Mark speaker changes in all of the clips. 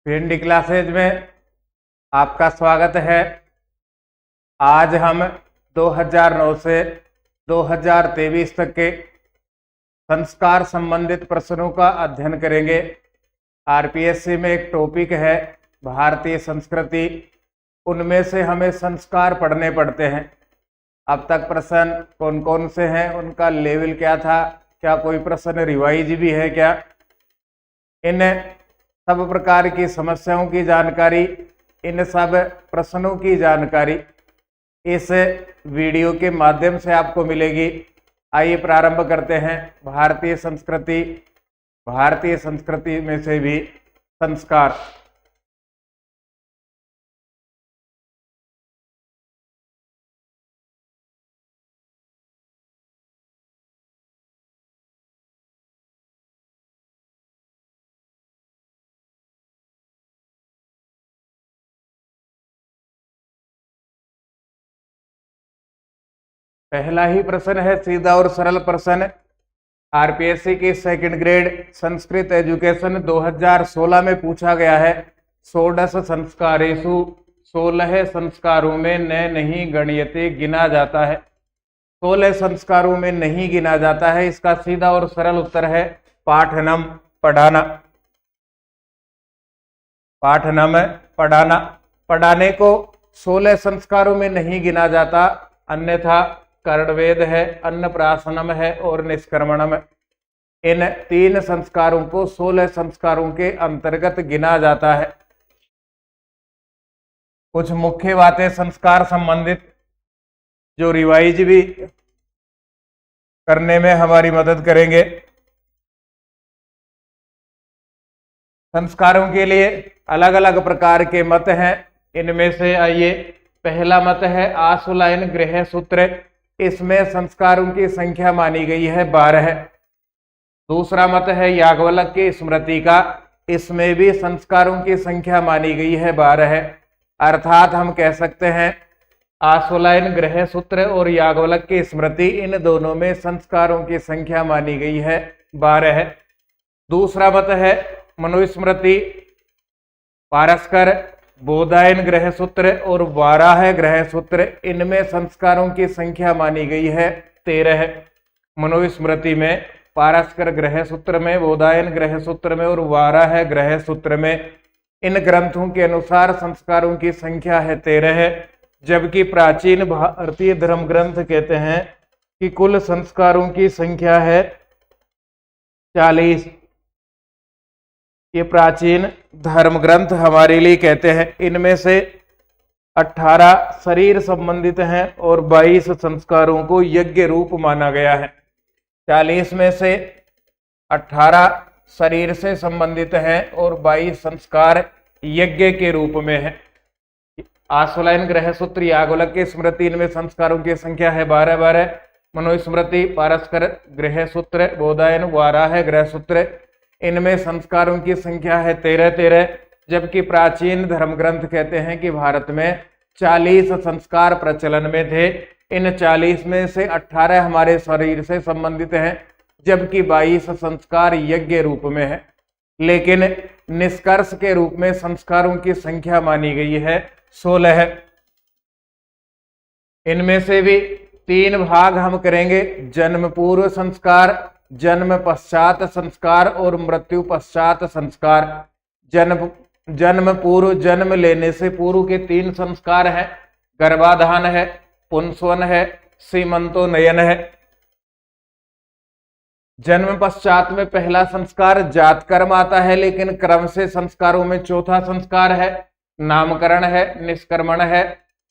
Speaker 1: भिंडी क्लासेज में आपका स्वागत है। आज हम 2009 से 2023 तक के संस्कार संबंधित प्रश्नों का अध्ययन करेंगे। आरपीएससी में एक टॉपिक है भारतीय संस्कृति, उनमें से हमें संस्कार पढ़ने पड़ते हैं। अब तक प्रश्न कौन कौन से हैं, उनका लेवल क्या था, क्या कोई प्रश्न रिवाइज भी है क्या, इन सब प्रकार की समस्याओं की जानकारी, इन सब प्रश्नों की जानकारी इस वीडियो के माध्यम से आपको मिलेगी। आइए प्रारंभ करते हैं। भारतीय संस्कृति में से भी संस्कार। पहला ही प्रश्न है सीधा और सरल प्रश्न। आरपीएससी की सेकंड ग्रेड संस्कृत एजुकेशन 2016 में पूछा गया है। 16 संस्कारेषु 16 संस्कारों में नहीं गण्यते गिना जाता है। 16 संस्कारों में नहीं गिना जाता है। इसका सीधा और सरल उत्तर है पाठनम, पढ़ाना। पाठनम, पढ़ाना। पढ़ाने को 16 संस्कारों में नहीं गिना जाता, अन्यथा कर्णवेद है, अन्नप्राशनम है और निष्कर्मणम। इन 3 संस्कारों को 16 संस्कारों के अंतर्गत गिना जाता है। कुछ मुख्य बातें संस्कार संबंधित जो रिवाइज भी करने में हमारी मदद करेंगे। संस्कारों के लिए अलग अलग प्रकार के मत हैं। इनमें से आइए, पहला मत है आशुलायन गृह सूत्र। इसमें संस्कारों की संख्या मानी गई है 12 है। दूसरा मत है याज्ञवल्क्य की स्मृति का। इसमें भी संस्कारों की संख्या मानी गई है 12 है। अर्थात हम कह सकते हैं आशुलायन गृह सूत्र और याज्ञवल्क्य की स्मृति, इन दोनों में संस्कारों की संख्या मानी गई है 12 है। दूसरा मत है मनुस्मृति, पारस्कर, बोधायन गृह सूत्र और वाराह गृह सूत्र। इनमें संस्कारों की संख्या मानी गई है 13 है। मनुस्मृति में, पारस्कर गृह सूत्र में, बोधायन गृह सूत्र में और वाराह गृह सूत्र में। इन ग्रंथों के अनुसार संस्कारों की संख्या है 13 है। जबकि प्राचीन भारतीय धर्म ग्रंथ कहते हैं कि कुल संस्कारों की संख्या है 40। ये प्राचीन धर्म ग्रंथ हमारे लिए कहते हैं। इनमें से 18 शरीर संबंधित हैं और 22 संस्कारों को यज्ञ रूप माना गया है। 40 में से 18 शरीर से संबंधित हैं और 22 संस्कार यज्ञ के रूप में है। आशुलायन गृह सूत्र, याज्ञवल्क्य की स्मृति, इनमें संस्कारों की संख्या है 12। मनुस्मृति, पारस्कर गृह सूत्र, बोधायन, वाराह गृह सूत्र, इनमें संस्कारों की संख्या है 13। जबकि प्राचीन धर्म ग्रंथ कहते हैं कि भारत में 40 संस्कार प्रचलन में थे। इन 40 में से 18 हमारे शरीर से संबंधित हैं, जबकि 22 संस्कार यज्ञ रूप में है। लेकिन निष्कर्ष के रूप में संस्कारों की संख्या मानी गई है 16 है। इनमें से भी 3 भाग हम करेंगे: जन्म पूर्व संस्कार, जन्म पश्चात संस्कार और मृत्यु पश्चात संस्कार। जन्म पूर्व, जन्म लेने से पूर्व के 3 संस्कार हैं। गर्भाधान है, पुंसवन है, सीमंतोन्नयन है। जन्म पश्चात में पहला संस्कार जातकर्म आता है, लेकिन क्रम से संस्कारों में चौथा संस्कार है नामकरण है, निष्कर्मण है,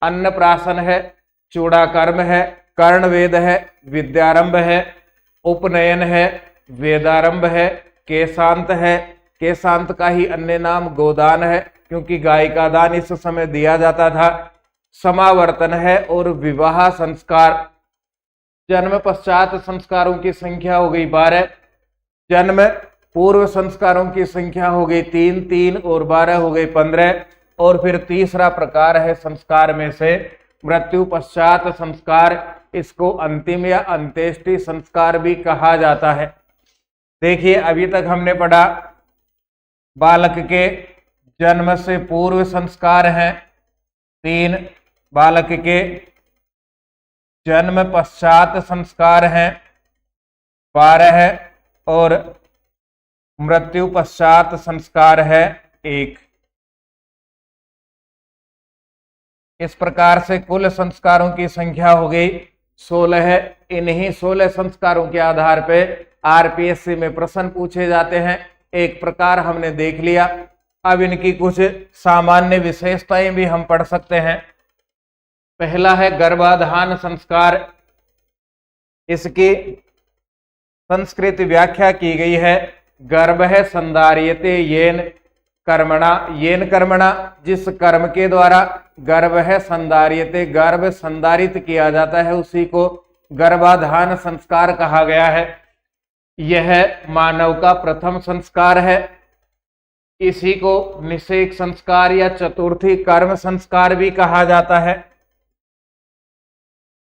Speaker 1: अन्नप्राशन है, चूड़ाकर्म है, कर्णवेद है, विद्यारंभ है, उपनयन है, वेदारंभ है, केशांत है। केशांत का ही अन्य नाम गोदान है, क्योंकि गाय का दान इस समय दिया जाता था। समावर्तन है और विवाह संस्कार। जन्म पश्चात संस्कारों की संख्या हो गई 12। जन्म पूर्व संस्कारों की संख्या हो गई 3 और 12 हो गई 15। और फिर तीसरा प्रकार है संस्कार में से मृत्यु पश्चात संस्कार। इसको अंतिम या अंत्येष्टि संस्कार भी कहा जाता है। देखिए, अभी तक हमने पढ़ा बालक के जन्म से पूर्व संस्कार हैं 3, बालक के जन्म पश्चात संस्कार हैं 12 और मृत्यु पश्चात संस्कार है 1। इस प्रकार से कुल संस्कारों की संख्या हो गई 16 है। इन्हीं 16 संस्कारों के आधार पर आरपीएससी में प्रश्न पूछे जाते हैं। एक प्रकार हमने देख लिया, अब इनकी कुछ सामान्य विशेषताएं भी हम पढ़ सकते हैं। पहला है गर्भाधान संस्कार। इसकी संस्कृत व्याख्या की गई है, गर्भ है संधार्यते येन कर्मणा, येन कर्मणा, जिस कर्म के द्वारा गर्भ है संधार्यते, गर्भ संधारित किया जाता है, उसी को गर्भाधान संस्कार कहा गया है। यह मानव का प्रथम संस्कार है। इसी को निषेक संस्कार या चतुर्थी कर्म संस्कार भी कहा जाता है।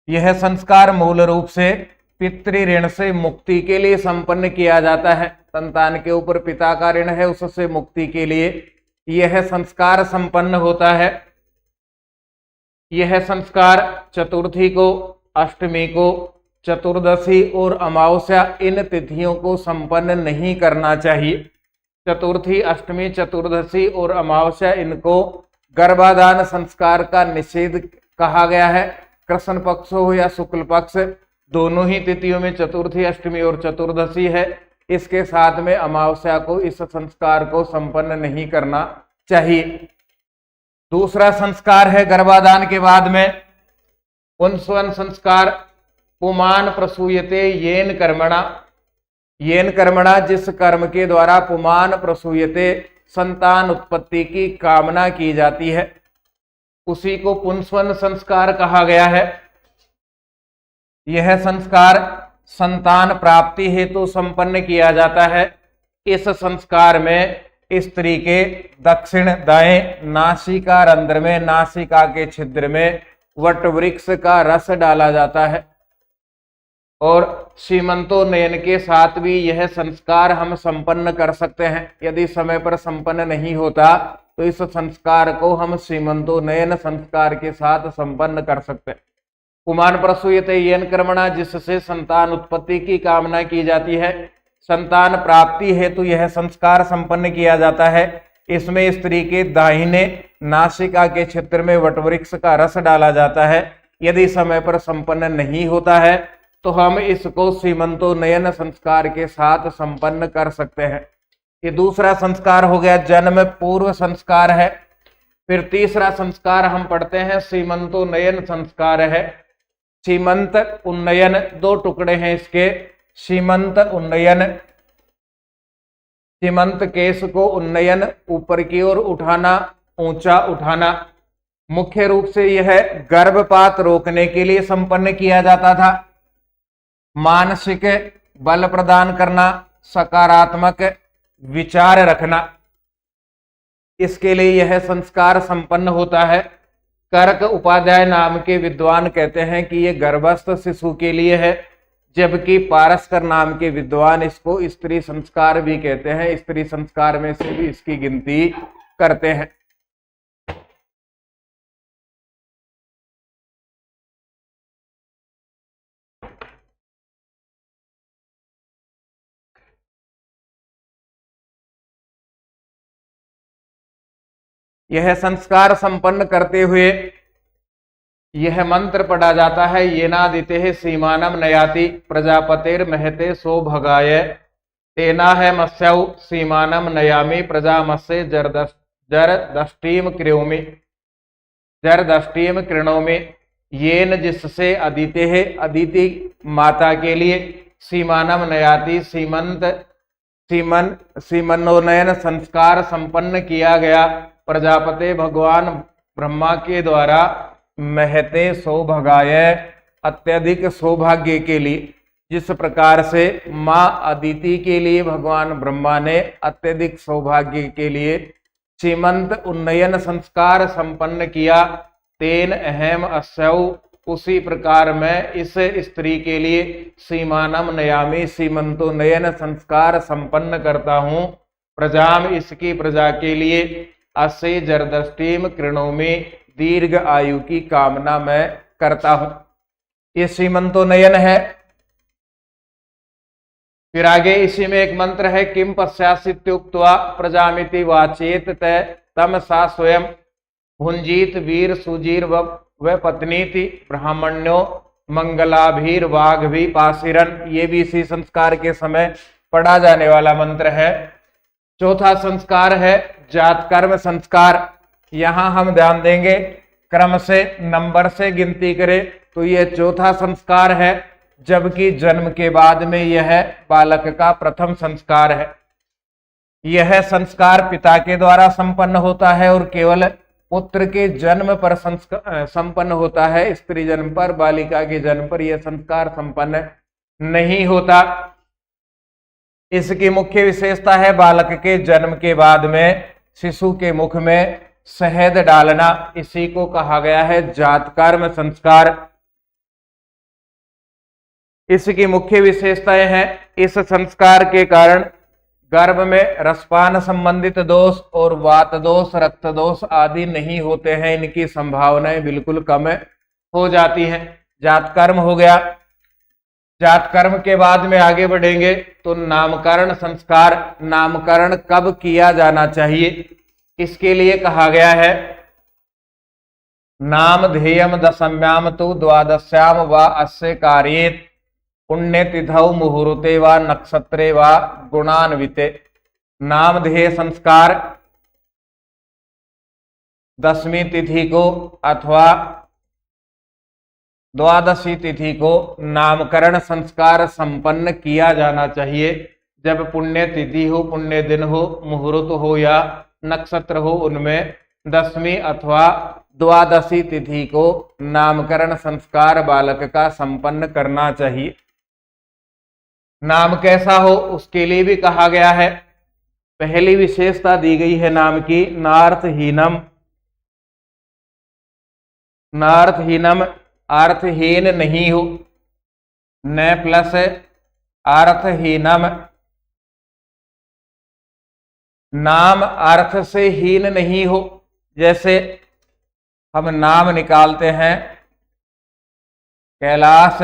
Speaker 1: यह संस्कार मूल रूप से पितृ ऋण से मुक्ति के लिए संपन्न किया जाता है। संतान के ऊपर पिता का ऋण है, उससे मुक्ति के लिए यह संस्कार संपन्न होता है। यह संस्कार चतुर्थी को, अष्टमी को, चतुर्दशी और अमावस्या इन तिथियों को संपन्न नहीं करना चाहिए। चतुर्थी, अष्टमी, चतुर्दशी और अमावस्या, इनको गर्भाधान संस्कार का निषेध कहा गया है। कृष्ण पक्ष हो या शुक्ल पक्ष, दोनों ही तिथियों में चतुर्थी, अष्टमी और चतुर्दशी है। इसके साथ में अमावस्या को इस संस्कार को संपन्न नहीं करना चाहिए। दूसरा संस्कार है गर्भाधान के बाद में पुंसवन संस्कार। पुमान प्रसूयते येन कर्मणा, येन कर्मणा, जिस कर्म के द्वारा पुमान प्रसूयते, संतान उत्पत्ति की कामना की जाती है, उसी को पुंसवन संस्कार कहा गया है। यह संस्कार संतान प्राप्ति हेतु संपन्न किया जाता है। इस संस्कार में स्त्री के दक्षिण दाएं नासिका रंध्र में, नासिका के छिद्र में वट वृक्ष का रस डाला जाता है और सीमंतोन्नयन के साथ भी यह संस्कार हम संपन्न कर सकते हैं। यदि समय पर संपन्न नहीं होता तो इस संस्कार को हम सीमंतोन्नयन संस्कार के साथ संपन्न कर सकते हैं। पुमान प्रसूयते येन कर्मणा, जिससे संतान उत्पत्ति की कामना की जाती है, संतान प्राप्ति हेतु यह संस्कार संपन्न किया जाता है। इसमें स्त्री के दाहिने नासिका के क्षेत्र में वटवृक्ष का रस डाला जाता है। यदि समय पर संपन्न नहीं होता है तो हम इसको सीमंतोन्नयन संस्कार के साथ संपन्न कर सकते हैं। ये दूसरा संस्कार हो गया, जन्म पूर्व संस्कार है। फिर तीसरा संस्कार हम पढ़ते हैं सीमंतोन्नयन संस्कार है। सीमंत उन्नयन, दो टुकड़े हैं इसके। सीमंत उन्नयन, सीमंत केश को उन्नयन, ऊपर की ओर उठाना, ऊंचा उठाना। मुख्य रूप से यह गर्भपात रोकने के लिए संपन्न किया जाता था। मानसिक बल प्रदान करना, सकारात्मक विचार रखना, इसके लिए यह संस्कार संपन्न होता है। कर्क उपाध्याय नाम के विद्वान कहते हैं कि यह गर्भस्थ शिशु के लिए है, जबकि पारस्कर नाम के विद्वान इसको स्त्री संस्कार भी कहते हैं। स्त्री संस्कार में से भी इसकी गिनती करते हैं। यह संस्कार संपन्न करते हुए यह मंत्र पढ़ा जाता है, येनादिते सीमानम नयाति प्रजापतेर महते सो भगाय, तेना है मत्स्यौ सीमानम नयामि प्रजामस्य जरदष्टिम क्रियोमि, जरदष्टिम कृणोमि। येन, जिससे, अदिते है, अदिति माता के लिए, सीमानम नयाति सीमनोन्नयन संस्कार संपन्न किया गया, प्रजापते भगवान ब्रह्मा के द्वारा, महते सौभागाय, अत्यधिक सौभाग्य के लिए। जिस प्रकार से माँ अदिति के लिए भगवान ब्रह्मा ने अत्यधिक सौभाग्य के लिए सीमंत उन्नयन संस्कार संपन्न किया, तेन अहम अस्यौ, उसी प्रकार मैं इस स्त्री के लिए सीमानम नयामि, सीमंतोन्नयन संस्कार संपन्न करता हूँ, प्रजाम, इसकी प्रजा के लिए, अस्य जरदष्टिम कृणोमि, दीर्घ आयु की कामना मैं करता हूं। ये सीमंतोन्नयन है। फिर आगे इसी में एक मंत्र है, किम पश्यासित्युक्त्वा प्रजामिति वाचेत तम सा स्वयं भुंजीत वीर सुजीर व पत्नीति ब्राह्मण्यो मंगलाभीर वाघ भी पासिरन। ये भी इसी संस्कार के समय पढ़ा जाने वाला मंत्र है। चौथा संस्कार है जात कर्म संस्कार। यहां हम ध्यान देंगे, क्रम से नंबर से गिनती करें तो यह चौथा संस्कार है, जबकि जन्म के बाद में यह बालक का प्रथम संस्कार है। यह संस्कार पिता के द्वारा संपन्न होता है और केवल पुत्र के जन्म पर संपन्न होता है। स्त्री जन्म पर, बालिका के जन्म पर यह संस्कार संपन्न नहीं होता। इसकी मुख्य विशेषता है बालक के जन्म के बाद में शिशु के मुख में शहद डालना। इसी को कहा गया है जात कर्म संस्कार। इसकी मुख्य विशेषताएं हैं, इस संस्कार के कारण गर्भ में रसपान संबंधित दोष और वात दोष, रक्त दोष आदि नहीं होते हैं। इनकी संभावनाएं बिल्कुल कम हो जाती हैं। जात कर्म हो गया। जात कर्म के बाद में आगे बढ़ेंगे तो नामकरण संस्कार। नामकरण कब किया जाना चाहिए, इसके लिए कहा गया है, नाम ध्येयम दशम्याम तु द्वादश्याम व अस्य कार्येत पुण्यतिथौ मुहूर्ते व नक्षत्रे व गुणान्विते। नामधेय संस्कार 10वीं तिथि को अथवा द्वादशी तिथि को नामकरण संस्कार संपन्न किया जाना चाहिए। जब पुण्य तिथि हो, पुण्य दिन हो, मुहूर्त हो या नक्षत्र हो, उनमें 10वीं अथवा द्वादशी तिथि को नामकरण संस्कार बालक का संपन्न करना चाहिए। नाम कैसा हो उसके लिए भी कहा गया है। पहली विशेषता दी गई है नाम की, नार्थहीनम। नार्थहीनम अर्थहीन नहीं हो। न प्लस अर्थहीनम, नाम अर्थ से हीन नहीं हो। जैसे हम नाम निकालते हैं कैलाश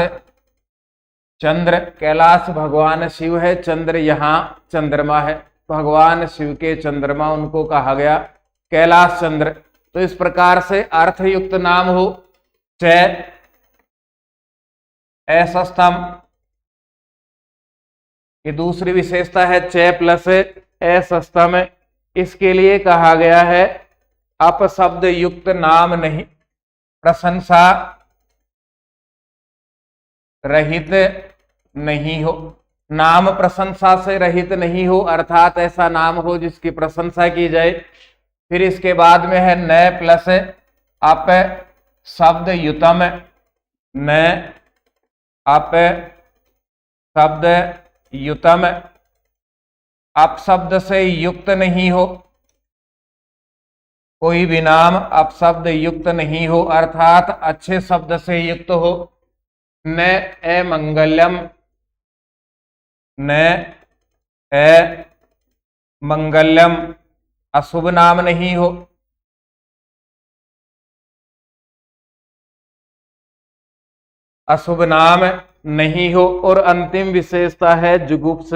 Speaker 1: चंद्र, कैलाश भगवान शिव है, चंद्र यहाँ चंद्रमा है, भगवान शिव के चंद्रमा, उनको कहा गया कैलाश चंद्र। तो इस प्रकार से अर्थयुक्त नाम हो। च ऐसस्तम, ये दूसरी विशेषता है, च प्लस ऐसस्तम। इसके लिए कहा गया है अपशब्द युक्त नाम नहीं, प्रशंसा रहित नहीं हो। नाम प्रशंसा से रहित नहीं हो, अर्थात ऐसा नाम हो जिसकी प्रशंसा की जाए। फिर इसके बाद में है न प्लस अप शब्द युतम। न अप शब्द युतम, अपशब्द से युक्त नहीं हो। कोई भी नाम अपशब्द युक्त नहीं हो, अर्थात अच्छे शब्द से युक्त हो। न ए मंगलम, न ए मंगलम अशुभ नाम नहीं हो। अशुभ नाम नहीं हो। और अंतिम विशेषता है जुगुप्स।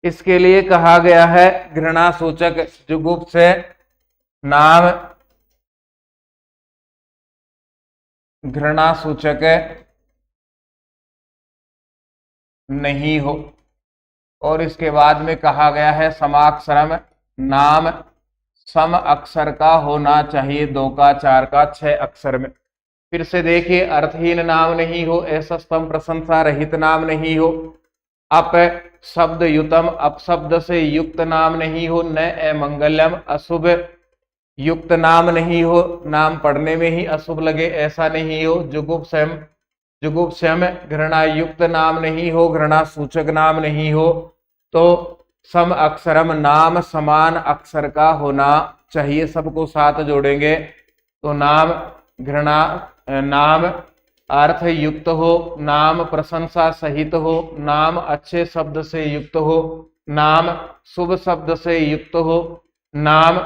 Speaker 1: इसके लिए कहा गया है घृणा सूचक। जुगुप्स नाम घृणा सूचक नहीं हो। और इसके बाद में कहा गया है समाक्षरम। नाम सम अक्षर का होना चाहिए, 2 का, 4 का, 6 अक्षर में। फिर से देखिए, अर्थहीन नाम नहीं हो, ऐसस्तम प्रशंसा रहित नाम नहीं हो, अप शब्द युतम अपशब्द से युक्त नाम नहीं हो, न ए मंगलम अशुभ युक्त नाम नहीं हो, नाम पढ़ने में ही अशुभ लगे ऐसा नहीं हो। जुगुप्सम, जुगुप्सम घृणा युक्त नाम नहीं हो, घृणा सूचक नाम नहीं हो। तो सम अक्षरम, नाम समान अक्षर का होना चाहिए। सबको साथ जोड़ेंगे तो नाम घृणा, नाम अर्थ युक्त हो, नाम प्रशंसा सहित हो, नाम अच्छे शब्द से युक्त हो, नाम शुभ शब्द से युक्त हो, नाम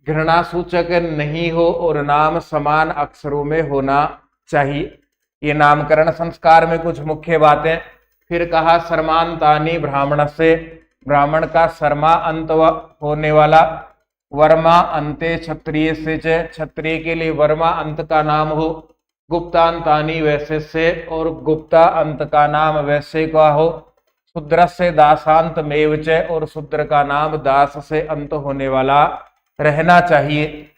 Speaker 1: घृणा सूचक नहीं हो और नाम समान अक्षरों में होना चाहिए। ये नामकरण संस्कार में कुछ मुख्य बातें। फिर कहा सर्मांतानी ब्राह्मण से, ब्राह्मण का शर्मा अंत होने वाला। वर्मा अंते क्षत्रिय से, क्षत्रिय के लिए वर्मा अंत का नाम हो। गुप्तांतानी वैश्य से, और गुप्ता अंत का नाम वैश्य का हो। शूद्र से दासांत मेवच, और शूद्र का नाम दास से अंत होने वाला रहना चाहिए।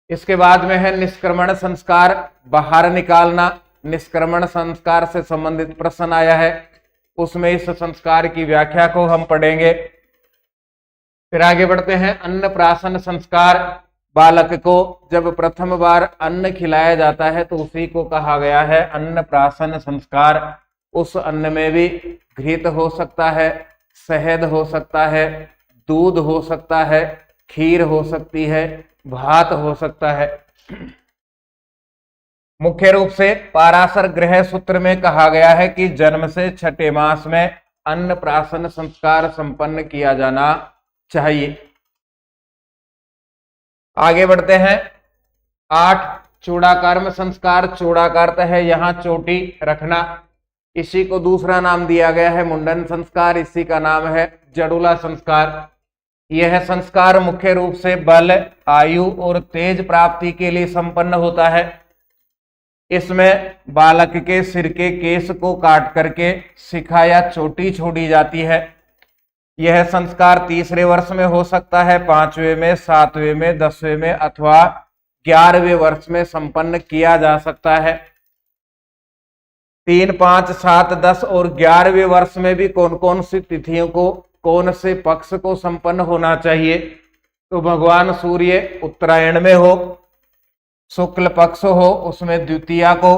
Speaker 1: इसके बाद में है निष्क्रमण संस्कार, बाहर निकालना। निष्क्रमण संस्कार से संबंधित प्रश्न आया है, उसमें इस संस्कार की व्याख्या को हम पढ़ेंगे। फिर आगे बढ़ते हैं अन्नप्राशन संस्कार। बालक को जब प्रथम बार अन्न खिलाया जाता है तो उसी को कहा गया है अन्नप्राशन संस्कार। उस अन्न में भी घृत हो सकता है, शहद हो सकता है, दूध हो सकता है, खीर हो सकती है, भात हो सकता है। मुख्य रूप से पाराशर गृह सूत्र में कहा गया है कि जन्म से छठे मास में अन्नप्राशन संस्कार संपन्न किया जाना चाहिए। आगे बढ़ते हैं 8 चूड़ाकर्म संस्कार। चूड़ाकर्त है यहाँ चोटी रखना, इसी को दूसरा नाम दिया गया है मुंडन संस्कार, इसी का नाम है जड़ूला संस्कार। यह संस्कार मुख्य रूप से बल, आयु और तेज प्राप्ति के लिए संपन्न होता है। इसमें बालक के सिर के केस को काट करके शिखा या चोटी छोड़ी जाती है। यह संस्कार तीसरे वर्ष में हो सकता है, 5वें में, 7वें में, 10वें में अथवा 11वें वर्ष में संपन्न किया जा सकता है। 3, 5, 7, 10 और 11वें वर्ष में भी कौन कौन सी तिथियों को, कौन से पक्ष को संपन्न होना चाहिए? तो भगवान सूर्य उत्तरायण में हो, शुक्ल पक्ष हो उसमें द्वितीया को,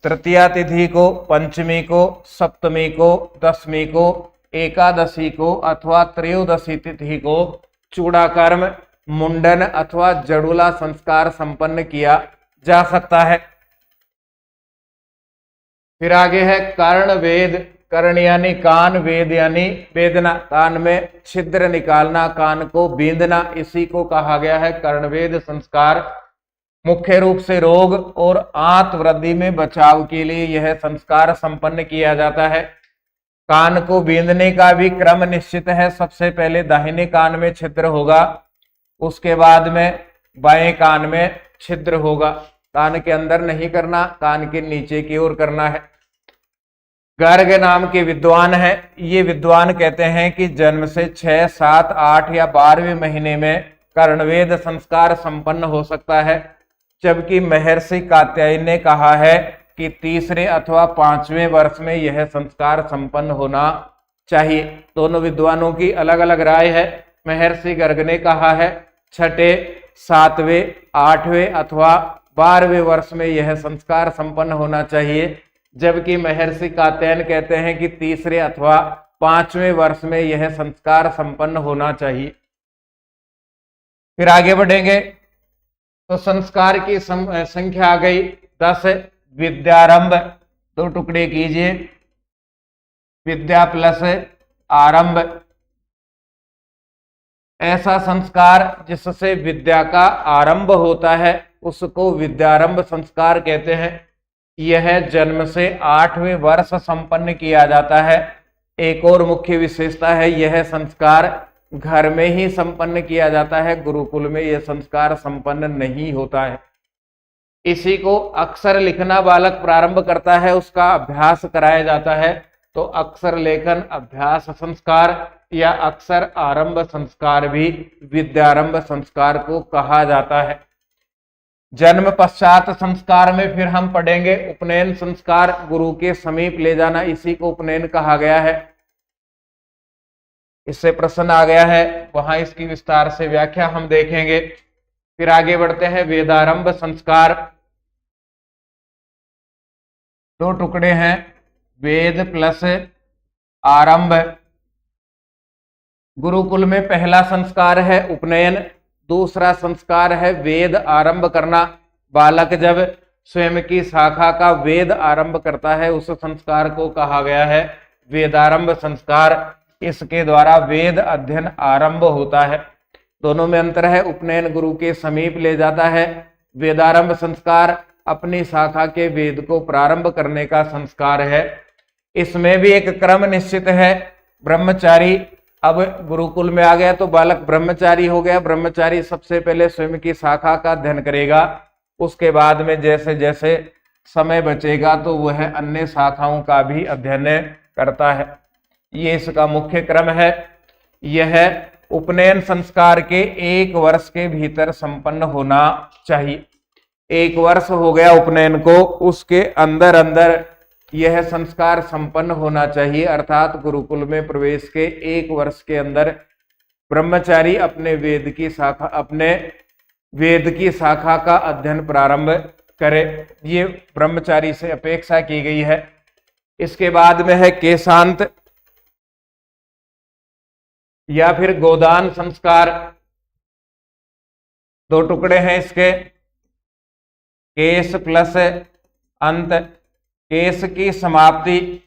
Speaker 1: तृतीया तिथि को, पंचमी को, सप्तमी को, दशमी को, एकादशी को अथवा त्रयोदशी तिथि को चूड़ाकर्म, मुंडन अथवा जड़ूला संस्कार संपन्न किया जा सकता है। फिर आगे है कर्ण वेद। कर्ण यानी कान, वेद यानी वेदना, कान में छिद्र निकालना, कान को बींदना, इसी को कहा गया है कर्णवेद संस्कार। मुख्य रूप से रोग और आंत वृद्धि में बचाव के लिए यह संस्कार संपन्न किया जाता है। कान को बींदने का भी क्रम निश्चित है। सबसे पहले दाहिने कान में छिद्र होगा, उसके बाद में बाएं कान में छिद्र होगा। कान के अंदर नहीं करना, कान के नीचे की ओर करना है। गर्ग नाम के विद्वान है। ये विद्वान कहते हैं कि जन्म से 6, 7, 8 या 12वें महीने में कर्णवेद संस्कार संपन्न हो सकता है, जबकि महर्षि कात्यायन ने कहा है कि तीसरे अथवा 5वें वर्ष में यह संस्कार संपन्न होना चाहिए। दोनों विद्वानों की अलग अलग राय है। महर्षि गर्ग ने कहा है 6ठे, 7वें, 8वें अथवा 12वें वर्ष में यह संस्कार संपन्न होना चाहिए, जबकि महर्षि कात्यायन कहते हैं कि तीसरे अथवा 5वें वर्ष में यह संस्कार संपन्न होना चाहिए। फिर आगे बढ़ेंगे तो संस्कार की संख्या आ गई 10। विद्यारंभ 2 टुकड़े कीजिए, विद्या प्लस आरंभ। ऐसा संस्कार जिससे विद्या का आरंभ होता है उसको विद्यारंभ संस्कार कहते हैं। यह जन्म से 8वें वर्ष संपन्न किया जाता है। एक और मुख्य विशेषता है, यह संस्कार घर में ही संपन्न किया जाता है, गुरुकुल में यह संस्कार संपन्न नहीं होता है। इसी को अक्षर लिखना बालक प्रारंभ करता है, उसका अभ्यास कराया जाता है, तो अक्षर लेखन अभ्यास संस्कार या अक्षर आरंभ संस्कार भी विद्यारंभ संस्कार को कहा जाता है। जन्म पश्चात संस्कार में फिर हम पढ़ेंगे उपनयन संस्कार, गुरु के समीप ले जाना, इसी को उपनयन कहा गया है। इससे प्रश्न आ गया है, वहां इसकी विस्तार से व्याख्या हम देखेंगे। फिर आगे बढ़ते हैं वेदारंभ संस्कार। 2 टुकड़े हैं, वेद प्लस आरंभ। गुरुकुल में पहला संस्कार है उपनयन, दूसरा संस्कार है वेद आरंभ करना। बालक जब स्वयं की शाखा का वेद आरंभ करता है उस संस्कार को कहा गया है वेदारंभ संस्कार। इसके द्वारा वेद अध्ययन आरंभ होता है। दोनों में अंतर है। उपनयन गुरु के समीप ले जाता है। वेदारंभ संस्कार अपनी शाखा के वेद को प्रारंभ करने का संस्कार है। इसमें भी एक क्रम निश्चित है। ब्रह्मचारी अब गुरुकुल में आ गया तो बालक ब्रह्मचारी हो गया। ब्रह्मचारी सबसे पहले स्वयं की शाखा का अध्ययन करेगा, उसके बाद में जैसे जैसे समय बचेगा तो वह अन्य शाखाओं का भी अध्ययन करता है। ये इसका मुख्य क्रम है। यह उपनयन संस्कार के 1 वर्ष के भीतर संपन्न होना चाहिए। 1 वर्ष हो गया उपनयन को, उसके अंदर अंदर यह संस्कार संपन्न होना चाहिए। अर्थात गुरुकुल में प्रवेश के 1 वर्ष के अंदर ब्रह्मचारी अपने वेद की शाखा का अध्ययन प्रारंभ करे। ये ब्रह्मचारी से अपेक्षा की गई है। इसके बाद में है केशांत या फिर गोदान संस्कार। 2 टुकड़े हैं इसके, केश प्लस अंत। केश की समाप्ति,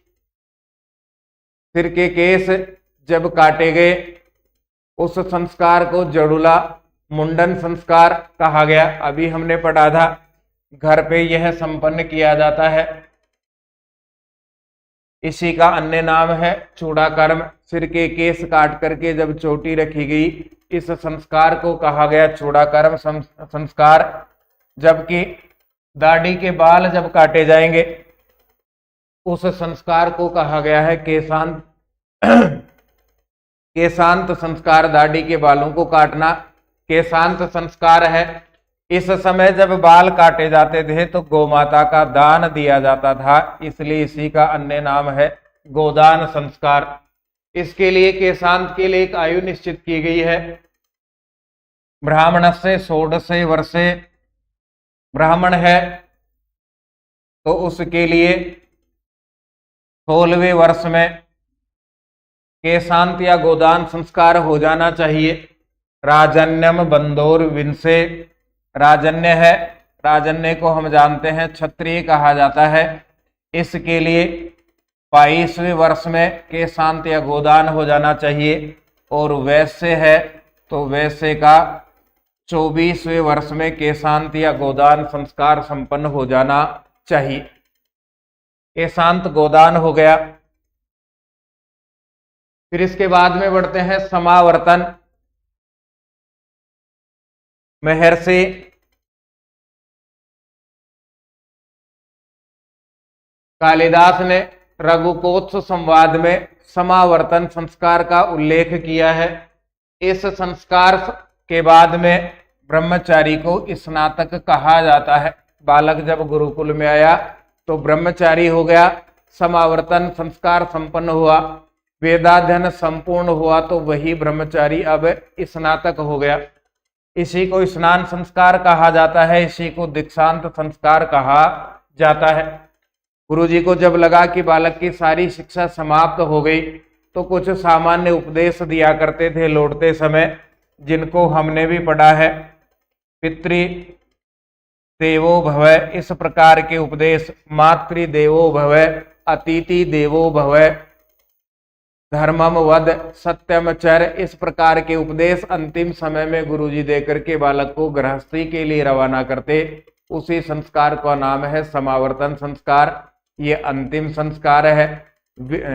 Speaker 1: सिर के केश जब काटे गए उस संस्कार को जड़ुला मुंडन संस्कार कहा गया। अभी हमने पढ़ा था, घर पे यह संपन्न किया जाता है। इसी का अन्य नाम है चूड़ाकर्म। सिर के केस काट करके जब चोटी रखी गई, इस संस्कार को कहा गया चूड़ाकर्म संस्कार। जबकि दाढ़ी के बाल जब काटे जाएंगे उस संस्कार को कहा गया है केशांत केशांत संस्कार। दाढ़ी के बालों को काटना केशांत संस्कार है। इस समय जब बाल काटे जाते थे तो गौमाता का दान दिया जाता था, इसलिए इसी का अन्य नाम है गोदान संस्कार। इसके लिए केशांत के लिए एक आयु निश्चित की गई है। ब्राह्मण से 16 वर्षे ब्राह्मण है तो उसके लिए 16वें वर्ष में केशांत या गोदान संस्कार हो जाना चाहिए। राजन्यम बंदोर विंसे, राजन्य है, राजन्य को हम जानते हैं क्षत्रिय कहा जाता है। इसके लिए 22वें वर्ष में केशांत या गोदान हो जाना चाहिए। और वैश्य है तो वैश्य का 24वें वर्ष में केशांत या गोदान संस्कार संपन्न हो जाना चाहिए। केशांत गोदान हो गया। फिर इसके बाद में बढ़ते हैं समावर्तन। महर्षि कालिदास ने रघुकोत्स संवाद में समावर्तन संस्कार का उल्लेख किया है। इस संस्कार के बाद में ब्रह्मचारी को स्नातक कहा जाता है। बालक जब गुरुकुल में आया तो ब्रह्मचारी हो गया। समावर्तन संस्कार संपन्न हुआ, वेदाध्ययन संपूर्ण हुआ तो वही ब्रह्मचारी अब स्नातक हो गया। इसी को स्नान संस्कार कहा जाता है, इसी को दीक्षांत संस्कार कहा जाता है। गुरुजी को जब लगा कि बालक की सारी शिक्षा समाप्त हो गई तो कुछ सामान्य उपदेश दिया करते थे लौटते समय, जिनको हमने भी पढ़ा है। पितृ देवो भव, इस प्रकार के उपदेश, मातृ देवो भव, अतिथि देवो भव, धर्मम वद, सत्यम चर, इस प्रकार के उपदेश अंतिम समय में गुरुजी देकर के बालक को गृहस्थी के लिए रवाना करते। उसी संस्कार का नाम है समावर्तन संस्कार। ये अंतिम संस्कार है।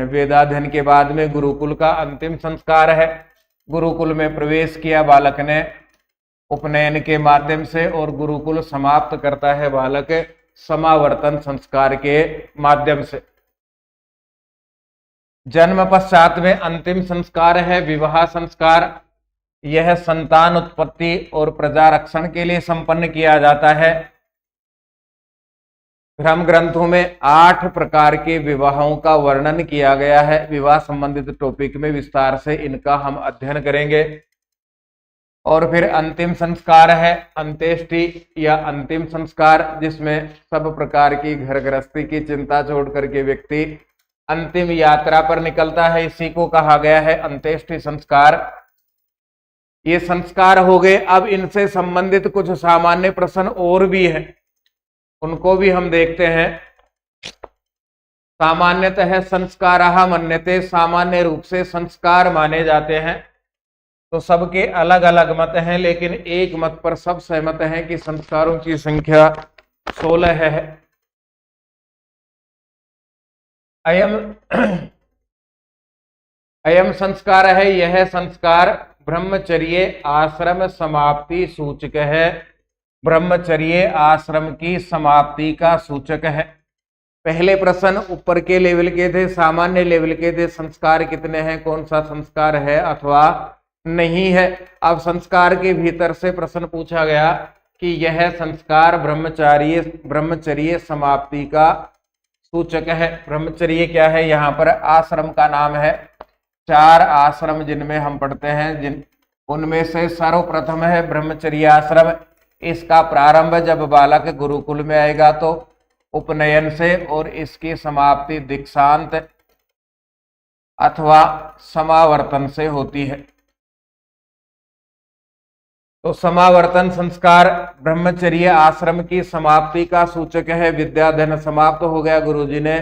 Speaker 1: वेदाध्ययन के बाद में गुरुकुल का अंतिम संस्कार है। गुरुकुल में प्रवेश किया बालक ने उपनयन के माध्यम से और गुरुकुल समाप्त करता है बालक समावर्तन संस्कार के माध्यम से। जन्म पश्चात में अंतिम संस्कार है विवाह संस्कार। यह संतान उत्पत्ति और प्रजा रक्षण के लिए संपन्न किया जाता है। धर्म ग्रंथों में 8 प्रकार के विवाहों का वर्णन किया गया है। विवाह संबंधित टॉपिक में विस्तार से इनका हम अध्ययन करेंगे। और फिर अंतिम संस्कार है अंत्येष्टि या अंतिम संस्कार, जिसमें सब प्रकार की घर गृहस्थी की चिंता छोड़ करके व्यक्ति अंतिम यात्रा पर निकलता है। इसी को कहा गया है अंत्येष्टि संस्कार। ये संस्कार हो गए। अब इनसे संबंधित कुछ सामान्य प्रश्न और भी हैं, उनको भी हम देखते हैं। सामान्यतः संस्काराः मन्यते, सामान्य रूप से संस्कार माने जाते हैं। तो सबके अलग अलग मत हैं, लेकिन एक मत पर सब सहमत हैं कि संस्कारों की संख्या 16 है। अयम अयम संस्कार है, यह संस्कार ब्रह्मचर्य आश्रम समाप्ति सूचक है। ब्रह्मचर्य आश्रम की समाप्ति का सूचक है। पहले प्रश्न ऊपर के लेवल के थे, सामान्य लेवल के थे, संस्कार कितने हैं, कौन सा संस्कार है अथवा नहीं है। अब संस्कार के भीतर से प्रश्न पूछा गया कि यह संस्कार ब्रह्मचर्य समाप्ति का सूचक है। ब्रह्मचर्य क्या है, यहाँ पर आश्रम का नाम है। 4 आश्रम जिनमें हम पढ़ते हैं, उनमें से सर्वप्रथम है ब्रह्मचर्य आश्रम। इसका प्रारंभ जब बालक गुरुकुल में आएगा तो उपनयन से, और इसकी समाप्ति दीक्षांत अथवा समावर्तन से होती है। तो समावर्तन संस्कार ब्रह्मचर्य आश्रम की समाप्ति का सूचक है। विद्याधन समाप्त हो गया, गुरुजी ने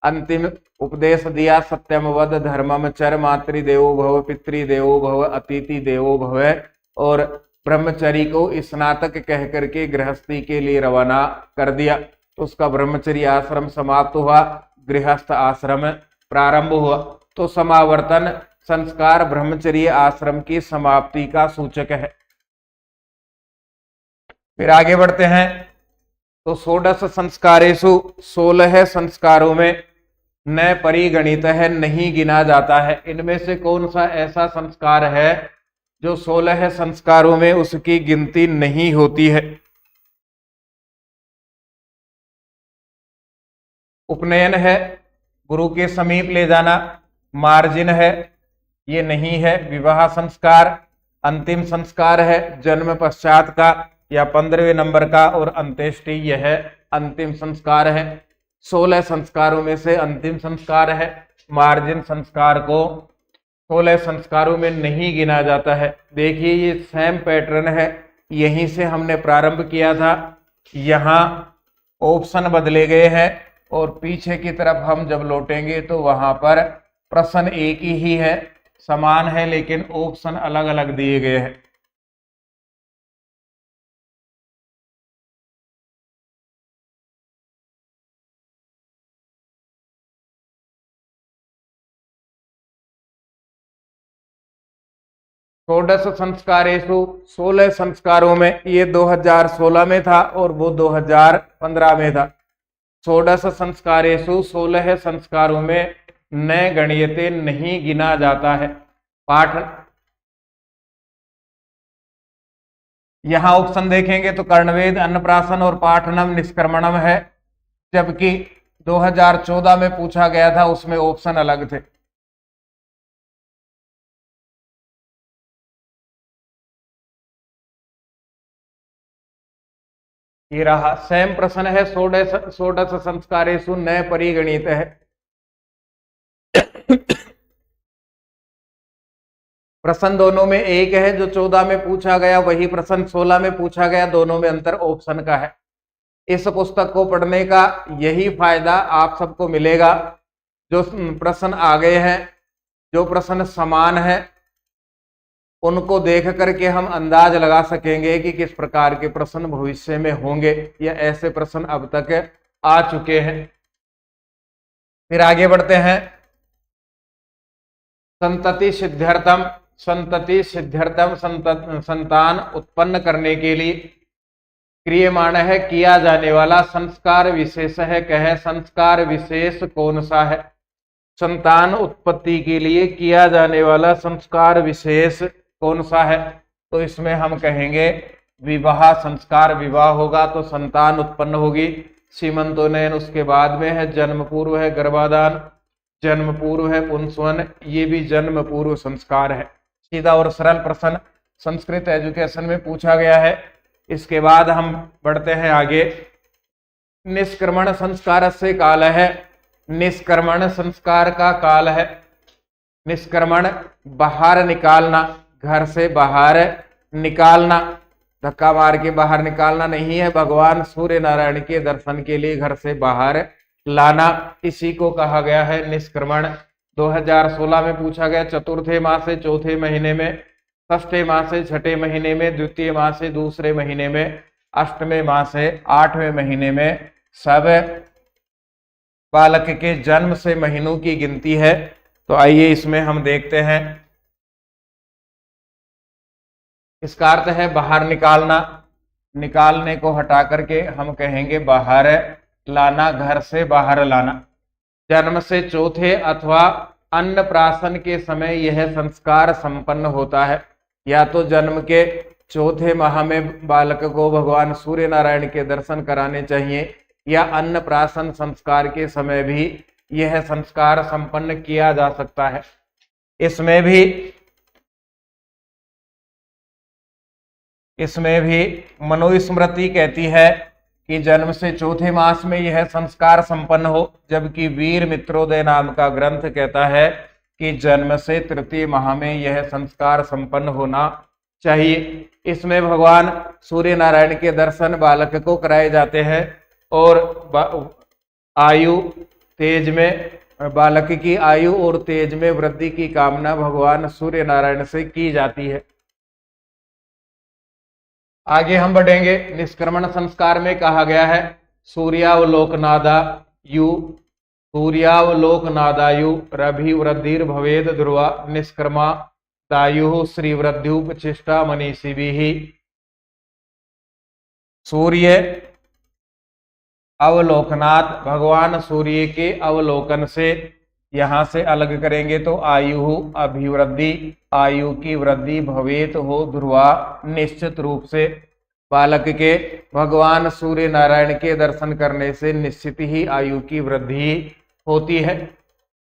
Speaker 1: अंतिम उपदेश दिया, सत्यम वद धर्मम चर, मातृदेवो भव, पितृदेवो भव, अतिथि देवो भव, और ब्रह्मचर्य को स्नातक कह करके गृहस्थी के लिए रवाना कर दिया। तो उसका ब्रह्मचर्य आश्रम समाप्त हुआ, गृहस्थ आश्रम प्रारंभ हुआ। तो समावर्तन संस्कार ब्रह्मचर्य आश्रम की समाप्ति का सूचक है। फिर आगे बढ़ते हैं। तो 16 संस्कारेषु, 16 संस्कारों में न परिगणित है, नहीं गिना जाता है। इनमें से कौन सा ऐसा संस्कार है जो 16 संस्कारों में उसकी गिनती नहीं होती है? उपनयन है, गुरु के समीप ले जाना। मार्जिन है, ये नहीं है। विवाह संस्कार अंतिम संस्कार है, जन्म पश्चात का या 15वें नंबर का, और अंत्येष्टि यह अंतिम संस्कार है। 16 संस्कारों में से अंतिम संस्कार है। मार्जिन संस्कार को 16 संस्कारों में नहीं गिना जाता है। देखिए ये सेम पैटर्न है, यहीं से हमने प्रारंभ किया था। यहाँ ऑप्शन बदले गए हैं और पीछे की तरफ हम जब लौटेंगे तो वहां पर प्रश्न एक ही है, समान है, लेकिन ऑप्शन अलग अलग दिए गए हैं। षोडश संस्कारेषु, 16 संस्कारों में, ये 2016 में था और वो 2015 में था। षोडश संस्कारेषु, 16 संस्कारों में न गणयते, नहीं गिना जाता है। पाठ, यहां ऑप्शन देखेंगे तो कर्णवेद, अन्नप्राशन और पाठनम निष्क्रमणम है, जबकि 2014 में पूछा गया था उसमें ऑप्शन अलग थे। ये रहा, सेम प्रश्न है। षोडश संस्कारेषु न परिगणित है। प्रश्न दोनों में एक है, जो 14 में पूछा गया वही प्रश्न 16 में पूछा गया, दोनों में अंतर ऑप्शन का है। इस पुस्तक को पढ़ने का यही फायदा आप सबको मिलेगा। जो प्रश्न आ गए हैं, जो प्रश्न समान है, उनको देख करके हम अंदाज लगा सकेंगे कि किस प्रकार के प्रश्न भविष्य में होंगे, या ऐसे प्रश्न अब तक आ चुके हैं। फिर आगे बढ़ते हैं। संतति सिद्ध्यर्थम, संतति सिद्ध्यर्थम, संतान उत्पन्न करने के लिए क्रियमाण है, किया जाने वाला संस्कार विशेष है। कहे संस्कार विशेष कौन सा है? संतान उत्पत्ति के लिए किया जाने वाला संस्कार विशेष कौन सा है? तो इसमें हम कहेंगे विवाह संस्कार। विवाह होगा तो संतान उत्पन्न होगी। सीमंतोनयन उसके बाद में है। जन्म पूर्व है गर्भाधान, जन्म पूर्व है पुंसवन, ये भी जन्म पूर्व संस्कार है। सीधा और सरल प्रश्न संस्कृत एजुकेशन में पूछा गया है। इसके बाद हम बढ़ते हैं आगे। निष्क्रमण संस्कार से काल है, निष्क्रमण संस्कार का काल है। निष्क्रमण बाहर निकालना, घर से बाहर निकालना, धक्का मार के बाहर निकालना नहीं है, भगवान सूर्य नारायण के दर्शन के लिए घर से बाहर लाना, इसी को कहा गया है निष्क्रमण। 2016 में पूछा गया, चतुर्थे माह से चौथे महीने में षष्ठे माह से छठे महीने में, द्वितीय माह से दूसरे महीने में, अष्टवें माह से आठवें महीने में, सब बालक के जन्म से महीनों की गिनती है। तो आइए इसमें हम देखते हैं। इसका अर्थ है बाहर निकालना। निकालने को हटा करके हम कहेंगे बाहर लाना, घर से बाहर लाना। जन्म से चौथे अथवा अन्नप्राशन के समय यह संस्कार संपन्न होता है। या तो जन्म के चौथे माह में बालक को भगवान सूर्य नारायण के दर्शन कराने चाहिए, या अन्नप्राशन संस्कार के समय भी यह संस्कार संपन्न किया जा सकता है। इसमें भी मनुस्मृति कहती है कि जन्म से चौथे मास में यह संस्कार संपन्न हो, जबकि वीर मित्रोदय नाम का ग्रंथ कहता है कि जन्म से तृतीय माह में यह संस्कार संपन्न होना चाहिए। इसमें भगवान सूर्य नारायण के दर्शन बालक को कराए जाते हैं और आयु तेज में, बालक की आयु और तेज में वृद्धि की कामना भगवान सूर्य नारायण से की जाती है। आगे हम बढ़ेंगे। निष्क्रमण संस्कार में कहा गया है सूर्यावलोकनादायु रभि वृद्धिर भवेद ध्रुवा निष्क्रमा दायु श्री वृद्धिपचिष्टा मनीषिभिः। सूर्य अवलोकनाद, भगवान सूर्य के अवलोकन से, यहां से अलग करेंगे तो आयु अभिवृद्धि, आयु की वृद्धि, भवेत हो ध्रुवा, निश्चित रूप से। बालक के भगवान सूर्य नारायण के दर्शन करने से निश्चित ही आयु की वृद्धि होती है।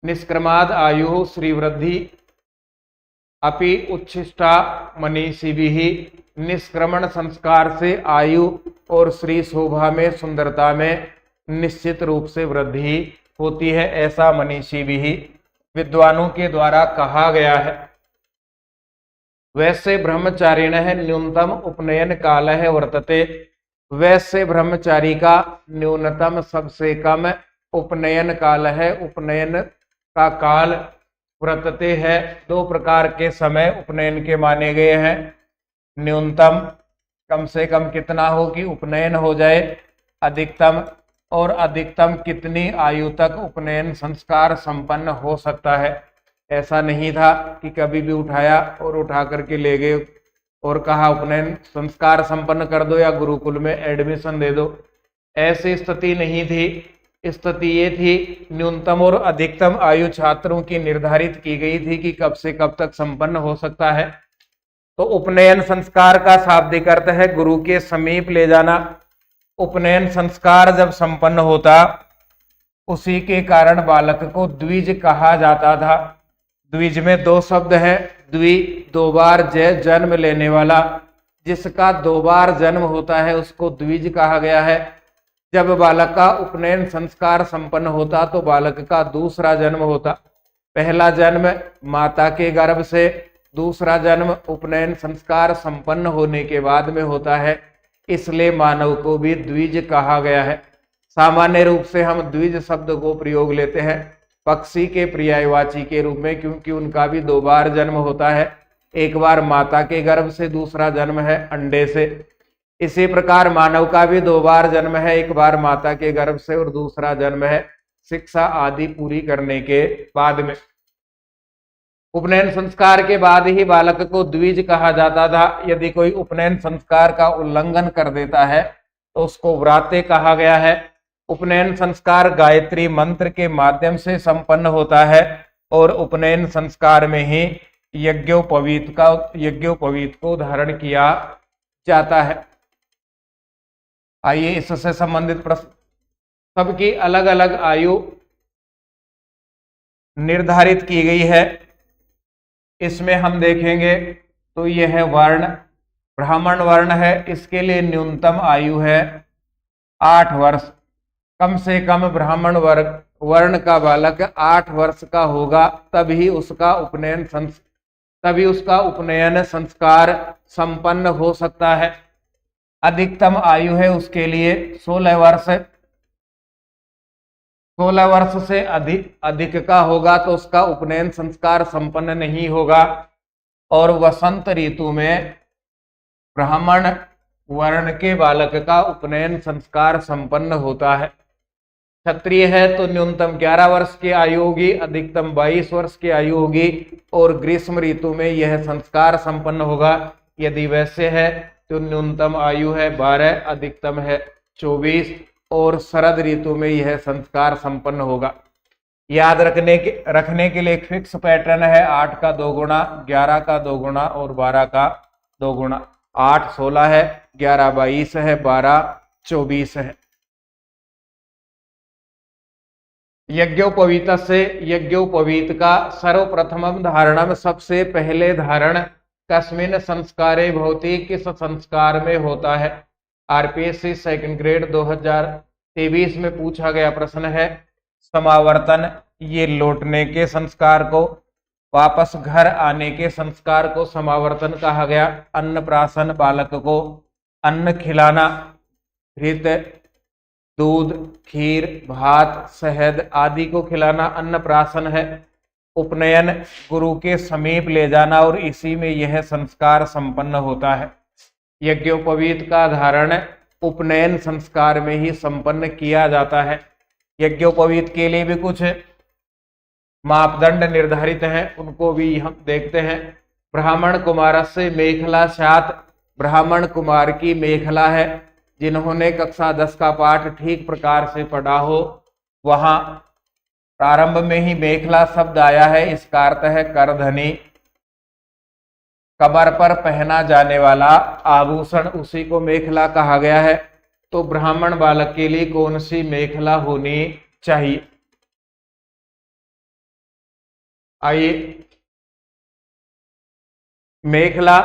Speaker 1: निष्क्रमाद आयु श्री वृद्धि अपि उच्छिष्टा मनीषिभिः। निष्क्रमण संस्कार से आयु और श्री शोभा में, सुंदरता में निश्चित रूप से वृद्धि होती है, ऐसा मनीषी भी विद्वानों के द्वारा कहा गया है। वैसे ब्रह्मचारिण है न्यूनतम उपनयन काल है वर्तते। वैसे ब्रह्मचारी का न्यूनतम सबसे कम उपनयन काल है, उपनयन का काल वर्तते है। दो प्रकार के समय उपनयन के माने गए हैं। न्यूनतम कम से कम कितना हो कि उपनयन हो जाए, अधिकतम और अधिकतम कितनी आयु तक उपनयन संस्कार संपन्न हो सकता है। ऐसा नहीं था कि कभी भी उठाया और उठा करके ले गए और कहा उपनयन संस्कार संपन्न कर दो या गुरुकुल में एडमिशन दे दो। ऐसी स्थिति नहीं थी। स्थिति ये थी न्यूनतम और अधिकतम आयु छात्रों की निर्धारित की गई थी कि कब से कब तक संपन्न हो सकता है। तो उपनयन संस्कार का शाब्दिक अर्थ है गुरु के समीप ले जाना। उपनयन संस्कार जब संपन्न होता, उसी के कारण बालक को द्विज कहा जाता था। द्विज में दो शब्द हैं। द्वि दो बार जय जन्म लेने वाला, जिसका दो बार जन्म होता है उसको द्विज कहा गया है। जब बालक का उपनयन संस्कार संपन्न होता तो बालक का दूसरा जन्म होता। पहला जन्म माता के गर्भ से, दूसरा जन्म उपनयन संस्कार संपन्न होने के बाद में होता है। इसलिए मानव को भी द्विज कहा गया है। सामान्य रूप से हम द्विज शब्द को प्रयोग लेते हैं पक्षी के पर्यायवाची के रूप में, क्योंकि उनका भी दो बार जन्म होता है। एक बार माता के गर्भ से, दूसरा जन्म है अंडे से। इसी प्रकार मानव का भी दो बार जन्म है, एक बार माता के गर्भ से और दूसरा जन्म है शिक्षा आदि पूरी करने के बाद में। उपनयन संस्कार के बाद ही बालक को द्विज कहा जाता था। यदि कोई उपनयन संस्कार का उल्लंघन कर देता है तो उसको व्राते कहा गया है। उपनयन संस्कार गायत्री मंत्र के माध्यम से संपन्न होता है और उपनयन संस्कार में ही यज्ञोपवीत को धारण किया जाता है। आइए इससे संबंधित प्रश्न। सबकी अलग अलग आयु निर्धारित की गई है। इसमें हम देखेंगे तो यह वर्ण ब्राह्मण वर्ण है। इसके लिए न्यूनतम आयु है 8 वर्ष। कम से कम ब्राह्मण वर्ण का बालक 8 वर्ष का होगा, तभी उसका उपनयन संस्कार संपन्न हो सकता है। अधिकतम आयु है उसके लिए 16 वर्ष। 16 वर्ष से अधिक का होगा तो उसका उपनयन संस्कार संपन्न नहीं होगा। और वसंत ऋतु में ब्राह्मण वर्ण के बालक का उपनयन संस्कार संपन्न होता है। क्षत्रिय है तो न्यूनतम 11 वर्ष की आयु होगी, अधिकतम 22 वर्ष की आयु होगी, और ग्रीष्म ऋतु में यह संस्कार संपन्न होगा। यदि वैश्य है तो न्यूनतम आयु है 12, अधिकतम है 24, और शरद ऋतु में यह संस्कार संपन्न होगा। याद रखने के लिए एक फिक्स पैटर्न है, 8 का 2 गुना, 11 का 2 गुना और 12 का 2 गुना। 8 16 है, 11 22 है, 12 24 है। यज्ञोपवीत से यज्ञोपवीत का सर्वप्रथम धारणम, सबसे पहले धारण कस्मिन संस्कारे भवति, किस संस्कार में होता है। आरपीएससी सेकंड ग्रेड 2023 में पूछा गया प्रश्न है। समावर्तन, ये लौटने के संस्कार को, वापस घर आने के संस्कार को समावर्तन कहा गया। अन्नप्राशन, बालक को अन्न खिलाना, घृत, दूध, खीर, भात, शहद आदि को खिलाना अन्नप्राशन है। उपनयन, गुरु के समीप ले जाना, और इसी में यह संस्कार संपन्न होता है। यज्ञोपवीत का धारण उपनयन संस्कार में ही संपन्न किया जाता है। यज्ञोपवीत के लिए भी कुछ मापदंड निर्धारित हैं, उनको भी हम देखते हैं। ब्राह्मण कुमार से मेखला स्यात्, ब्राह्मण कुमार की मेखला है। जिन्होंने कक्षा 10 का पाठ ठीक प्रकार से पढ़ा हो, वहां प्रारंभ में ही मेखला शब्द आया है। इसका अर्थ है करधनी, कमर पर पहना जाने वाला आभूषण, उसी को मेखला कहा गया है। तो ब्राह्मण बालक के लिए कौन सी मेखला होनी चाहिए? आइए, मेखला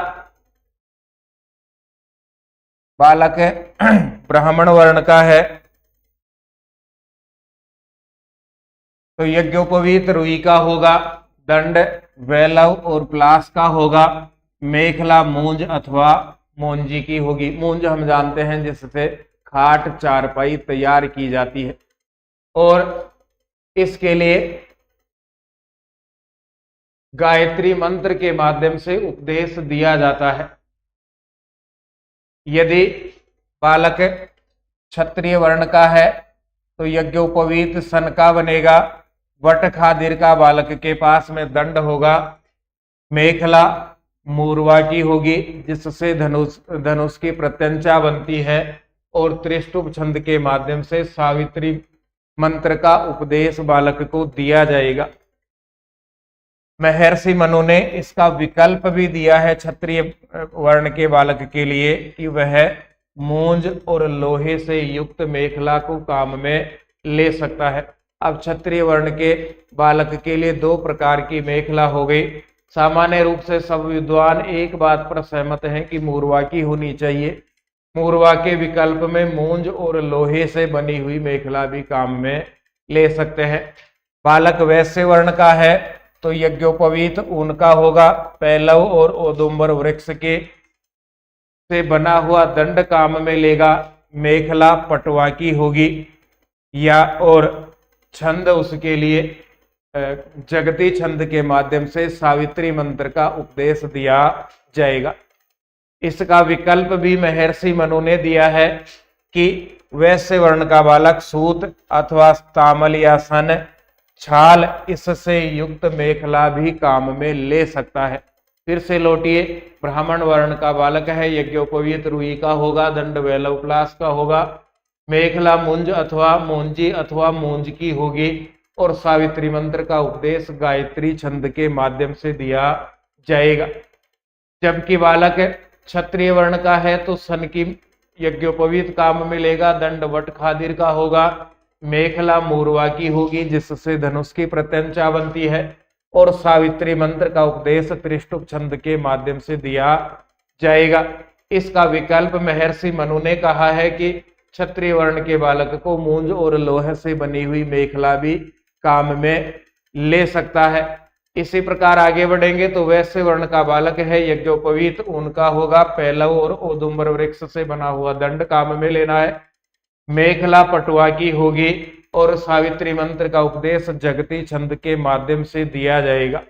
Speaker 1: बालक ब्राह्मण वर्ण का है तो यज्ञोपवीत रुई का होगा, दंड वैलव और प्लास का होगा, मेखला मूंज अथवा मोंजी की होगी। मूंज हम जानते हैं जिससे खाट चारपाई तैयार की जाती है, और इसके लिए गायत्री मंत्र के माध्यम से उपदेश दिया जाता है। यदि बालक क्षत्रिय वर्ण का है तो यज्ञोपवीत सन का बनेगा। वट खादिर का बालक के पास में दंड होगा। मेखला मूरवा की होगी जिससे धनुष की प्रत्यंचा बनती है, और त्रिष्टुप छंद के माध्यम से सावित्री मंत्र का उपदेश बालक को दिया जाएगा। महर्षि मनु ने इसका विकल्प भी दिया है क्षत्रिय वर्ण के बालक के लिए कि वह मूंज और लोहे से युक्त मेखला को काम में ले सकता है। अब क्षत्रिय वर्ण के बालक के लिए 2 प्रकार की मेखला हो गई। सामान्य रूप से सब विद्वान एक बात पर सहमत हैं कि मूरवा की होनी चाहिए। मूरवा के विकल्प में मूंज और लोहे से बनी हुई मेखला भी काम में ले सकते हैं। बालक वैश्य वर्ण का है तो यज्ञोपवीत ऊन का होगा। पैलव और औदुंबर वृक्ष के से बना हुआ दंड काम में लेगा। मेखला पटवा की होगी, या और छंद उसके लिए जगती छंद के माध्यम से सावित्री मंत्र का उपदेश दिया जाएगा। इसका विकल्प भी महर्षि मनु ने दिया है कि वैश्य वर्ण का बालक सूत अथवा तामल या सन छाल इससे युक्त मेखला भी काम में ले सकता है। फिर से लौटिए, ब्राह्मण वर्ण का बालक है, यज्ञोपवीत रुई का होगा, दंड वैलव प्लास का होगा, मेखला मुंज अथवा मोंजी अथवा मूंज की होगी, और सावित्री मंत्र का उपदेश गायत्री छंद के माध्यम से दिया जाएगा। जबकि बालक क्षत्रिय वर्ण का है तो सन की यज्ञोपवीत काम में लेगा, दंड वट खादिर का होगा, मेखला मूरवा की होगी जिससे धनुष की प्रत्यंचा बनती है, और सावित्री मंत्र का उपदेश त्रिष्टुप छंद के माध्यम से दिया जाएगा। इसका विकल्प महर्षि मनु ने कहा है कि क्षत्रिय वर्ण के बालक को मूंज और लोहे से बनी हुई मेखला भी काम में ले सकता है। इसी प्रकार आगे बढ़ेंगे तो वैश्य वर्ण का बालक है, यज्ञोपवीत ऊन का होगा, पैलव और औदुंबर वृक्ष से बना हुआ दंड काम में लेना है, मेखला पटुआ की होगी, और सावित्री मंत्र का उपदेश जगती छंद के माध्यम से दिया जाएगा।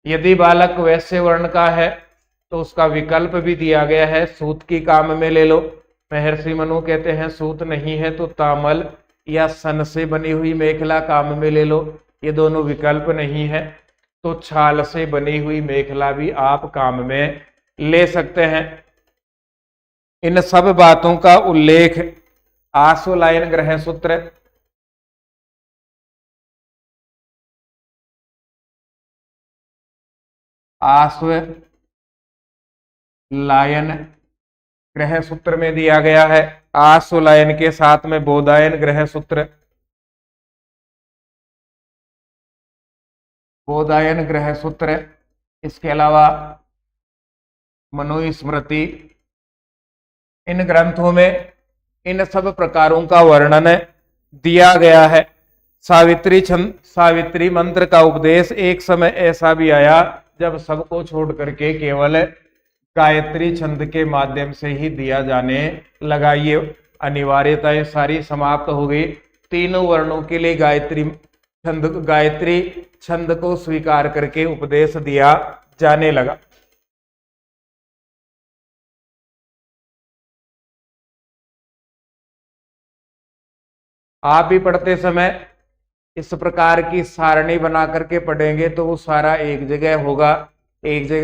Speaker 1: यदि बालक वैश्य वर्ण का है तो उसका विकल्प भी दिया गया है, सूत की काम में ले लो। महर्षि मनु कहते हैं सूत नहीं है तो तामल या सन से बनी हुई मेखला काम में ले लो, ये दोनों विकल्प नहीं है तो छाल से बनी हुई मेखला भी आप काम में ले सकते हैं। इन सब बातों का उल्लेख आशुलायन ग्रह सूत्र आशुलायन ग्रह सूत्र में दिया गया है। आशुलायन के साथ में बोधायन ग्रह सूत्र, बोधायन ग्रह सूत्र, इसके अलावा मनुस्मृति, इन ग्रंथों में इन सब प्रकारों का वर्णन दिया गया है। सावित्री मंत्र का उपदेश एक समय ऐसा भी आया जब सबको छोड़ करके केवल गायत्री छंद के माध्यम से ही दिया जाने लगा। ये अनिवार्यताएं सारी समाप्त हो गई। तीनों वर्णों के लिए गायत्री छंद को स्वीकार करके उपदेश दिया जाने लगा। आप भी पढ़ते समय इस प्रकार की सारणी बना करके पढ़ेंगे तो वो सारा एक जगह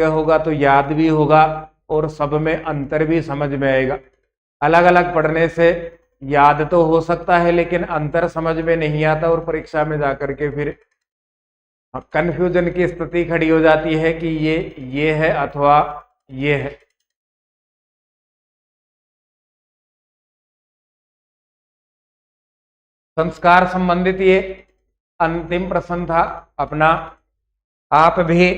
Speaker 1: होगा तो याद भी होगा और सब में अंतर भी समझ में आएगा। अलग अलग पढ़ने से याद तो हो सकता है लेकिन अंतर समझ में नहीं आता और परीक्षा में जाकर के फिर कंफ्यूजन की स्थिति खड़ी हो जाती है कि ये है अथवा ये है। संस्कार संबंधित ये अंतिम प्रश्न था अपना। आप भी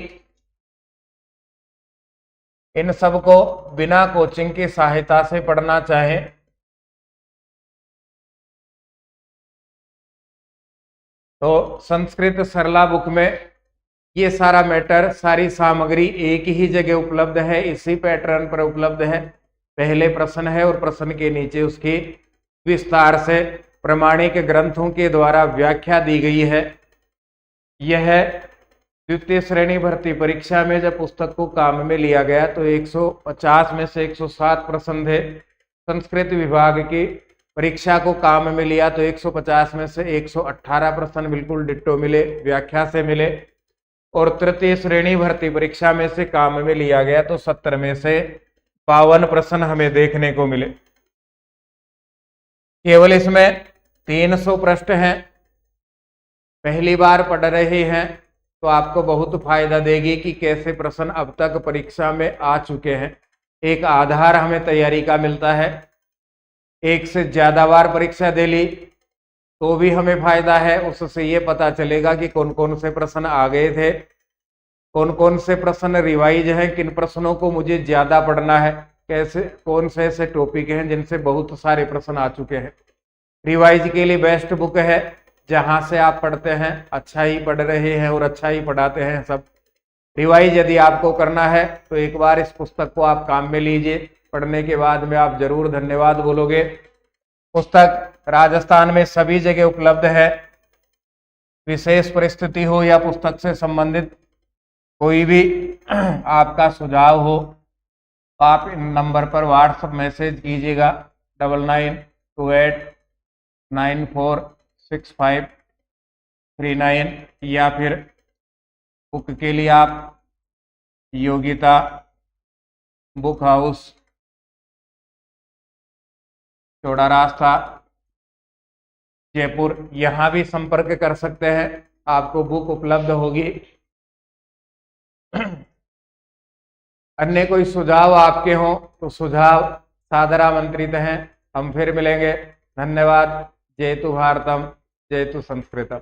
Speaker 1: इन सब को बिना कोचिंग की सहायता से पढ़ना चाहें तो संस्कृत सरला बुक में ये सारा मैटर, सारी सामग्री एक ही जगह उपलब्ध है, इसी पैटर्न पर उपलब्ध है। पहले प्रश्न है और प्रश्न के नीचे उसकी विस्तार से प्रमाणिक ग्रंथों के द्वारा व्याख्या दी गई है। यह द्वितीय श्रेणी भर्ती परीक्षा में जब पुस्तक को काम में लिया गया तो 150 में से 107 प्रश्न थे। संस्कृत विभाग की परीक्षा को काम में लिया तो 150 में से 118 प्रश्न बिल्कुल डिट्टो मिले, व्याख्या से मिले। और तृतीय श्रेणी भर्ती परीक्षा में से काम में लिया गया तो 70 में से 52 प्रश्न हमें देखने को मिले। केवल इसमें 300 प्रश्न हैं। पहली बार पढ़ रहे हैं तो आपको बहुत फायदा देगी कि कैसे प्रश्न अब तक परीक्षा में आ चुके हैं। एक आधार हमें तैयारी का मिलता है। एक से ज्यादा बार परीक्षा दे ली तो भी हमें फायदा है, उससे ये पता चलेगा कि कौन कौन से प्रश्न आ गए थे, कौन कौन से प्रश्न रिवाइज हैं, किन प्रश्नों को मुझे ज्यादा पढ़ना है, कैसे कौन से ऐसे टॉपिक हैं जिनसे बहुत सारे प्रश्न आ चुके हैं। रिवाइज के लिए बेस्ट बुक है, जहां से आप पढ़ते हैं अच्छा ही पढ़ रहे हैं और अच्छा ही पढ़ाते हैं सब। रिवाइज यदि आपको करना है तो एक बार इस पुस्तक को आप काम में लीजिए, पढ़ने के बाद में आप जरूर धन्यवाद बोलोगे। पुस्तक राजस्थान में सभी जगह उपलब्ध है। विशेष परिस्थिति हो या पुस्तक से संबंधित कोई भी आपका सुझाव हो तो आप इन नंबर पर व्हाट्सएप मैसेज कीजिएगा 9928946539 या फिर बुक के लिए आप योगिता बुक हाउस, चौड़ा रास्ता, जयपुर, यहाँ भी संपर्क कर सकते हैं, आपको बुक उपलब्ध होगी। अन्य कोई सुझाव आपके हों तो सुझाव सादर आमंत्रित हैं। हम फिर मिलेंगे। धन्यवाद। जयतु भारतम, जयतु संस्कृतम।